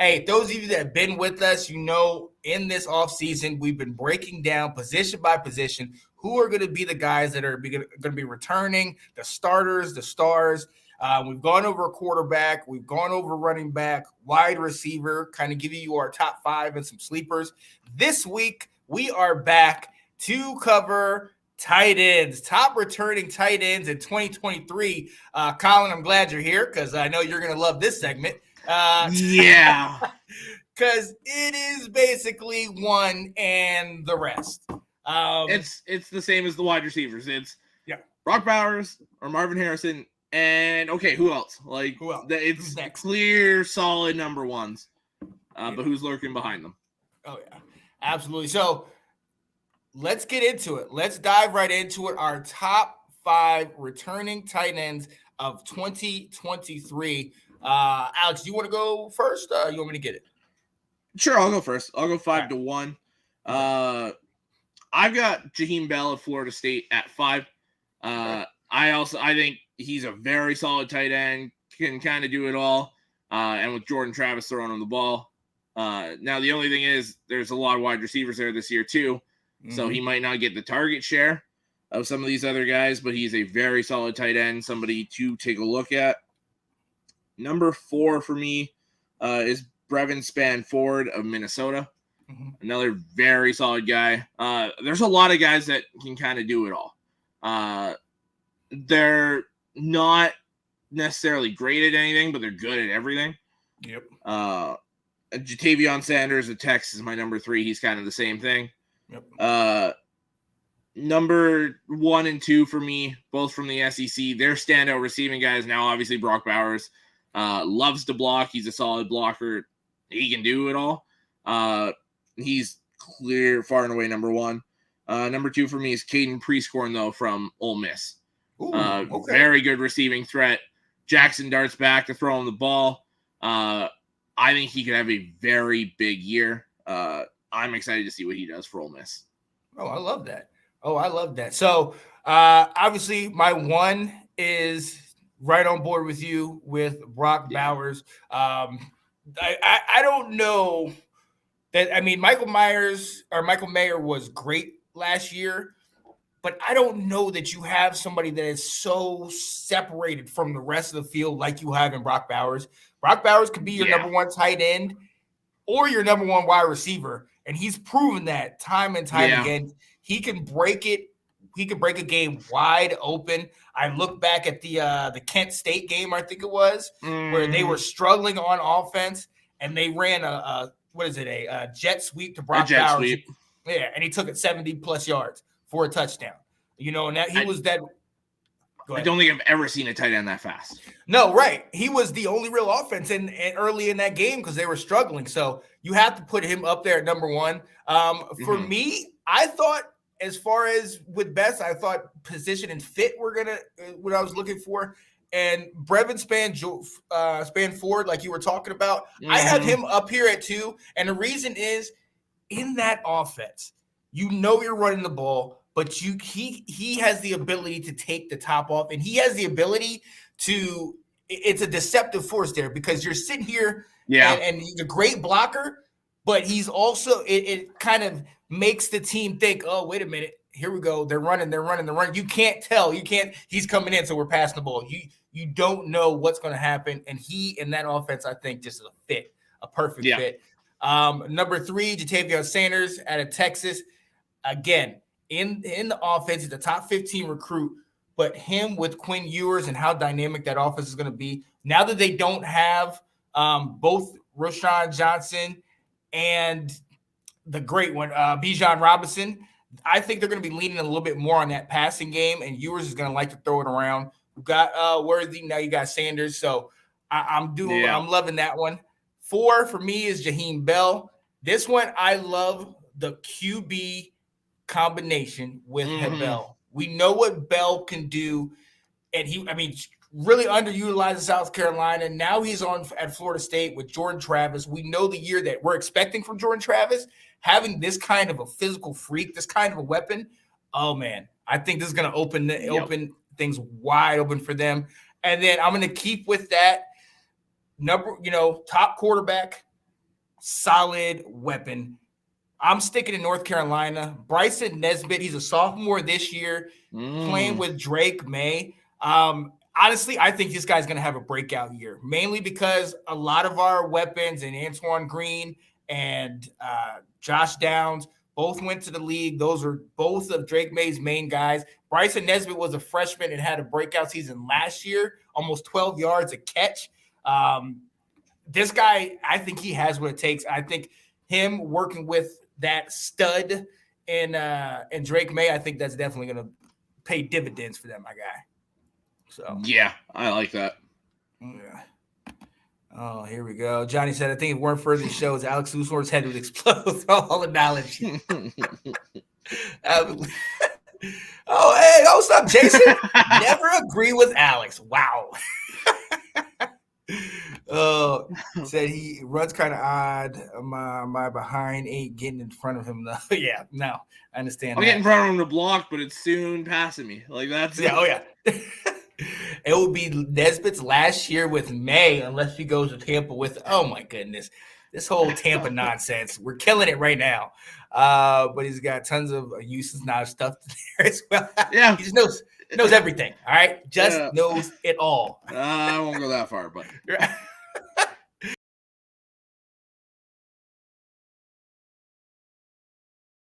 Hey, those of you that have been with us, in this offseason, we've been breaking down position by position who are going to be the guys that are going to be returning, the starters, the stars. We've gone over a quarterback. We've gone over running back, wide receiver, kind of giving you our top 5 and some sleepers. This week, we are back to cover tight ends, top returning tight ends in 2023. Colin, I'm glad you're here because I know you're going to love this segment. Yeah. Because it is basically one and the rest. It's the same as the wide receivers. It's Brock Bowers or Marvin Harrison. And, okay, who else? Who else? It's clear, solid number ones. But who's lurking behind them? Oh, yeah. Absolutely. So, let's get into it. Let's dive right into it. Our top 5 returning tight ends of 2023. Alex, do you want to go first? You want me to get it? Sure, I'll go first. I'll go 5-1. I've got Jaheim Bell of Florida State at 5. I think he's a very solid tight end, can kind of do it all. And with Jordan Travis throwing him the ball. Now, the only thing is there's a lot of wide receivers there this year, too. Mm-hmm. So he might not get the target share of some of these other guys, but he's a very solid tight end, somebody to take a look at. Number 4 for me is Brevin Spanford of Minnesota. Mm-hmm. Another very solid guy. There's a lot of guys that can kind of do it all. They're not necessarily great at anything, but they're good at everything. Yep. Jatavion Sanders of Texas is my number 3. He's kind of the same thing. Yep. Number 1 and 2 for me, both from the SEC. They're standout receiving guys. Now, obviously, Brock Bowers loves to block. He's a solid blocker. He can do it all. He's clear, far and away number 1. Number 2 for me is Caden Prescorn, though, from Ole Miss. Ooh, okay. Very good receiving threat. Jackson darts back to throw him the ball. I think he could have a very big year. I'm excited to see what he does for Ole Miss. Oh, I love that. So, obviously, my 1 is right on board with you with Brock Bowers. I don't know that. I mean, Michael Mayer was great last year, but I don't know that you have somebody that is so separated from the rest of the field like you have in Brock Bowers. Brock Bowers could be your number 1 tight end or your number 1 wide receiver, and he's proven that time and time again. He can break it. He could break a game wide open. I look back at the Kent State game, I think it was, where they were struggling on offense, and they ran a jet sweep to Brock Bowers. Sweep. Yeah, and he took it 70-plus yards for a touchdown. And that he was that. I don't think I've ever seen a tight end that fast. No, right. He was the only real offense and early in that game because they were struggling. So you have to put him up there at number 1. For me, I thought, as far as with best, I thought position and fit were what I was looking for. And Brevin Spanford, like you were talking about, I have him up here at 2. And the reason is, in that offense, you're running the ball, but he has the ability to take the top off, and he has the ability to. It's a deceptive force there because you're sitting here, and he's a great blocker, but he's also it kind of makes the team think, oh, wait a minute, here we go, they're running. You can't tell, he's coming in, so we're passing the ball. You don't know what's going to happen, and he in that offense, I think, just a perfect fit. Number 3, Jatavion Sanders out of Texas. Again, in the offense, he's a top 15 recruit, but him with Quinn Ewers and how dynamic that offense is going to be. Now that they don't have both Rashawn Johnson and the great one, Bijan Robinson, I think they're going to be leaning a little bit more on that passing game, and Ewers is going to like to throw it around. We've got Worthy, now you got Sanders, so I'm loving that one. 4 for me is Jaheim Bell. This one, I love the QB combination with Bell. We know what Bell can do, and really underutilized in South Carolina. Now he's on at Florida State with Jordan Travis. We know the year that we're expecting from Jordan Travis, having this kind of a physical freak, this kind of a weapon. Oh man, I think this is going to open things wide open for them. And then I'm going to keep with that top quarterback, solid weapon. I'm sticking in North Carolina. Bryson Nesbitt, he's a sophomore this year, playing with Drake May. Honestly, I think this guy's going to have a breakout year, mainly because a lot of our weapons and Antoine Green and Josh Downs both went to the league. Those are both of Drake May's main guys. Bryson Nesbitt was a freshman and had a breakout season last year, almost 12 yards a catch. This guy, I think he has what it takes. I think him working with that stud and Drake May, I think that's definitely going to pay dividends for them, my guy. So yeah, I like that. Yeah. Oh, here we go. Johnny said, I think if it weren't for the shows, Alex Luthor's head would explode with all the knowledge. Oh, hey, what's up, Jason? Never agree with Alex. Wow. Said he runs kind of odd. My behind ain't getting in front of him though. Yeah, no, I understand. I'm getting in front of him to block, but it's soon passing me. Like that's Oh yeah. It will be Nesbitt's last year with May unless he goes to Tampa with. Oh my goodness, this whole Tampa nonsense. We're killing it right now. But he's got tons of uses now stuff there as well. Yeah, he just knows everything. All right, just knows it all. I won't go that far, but.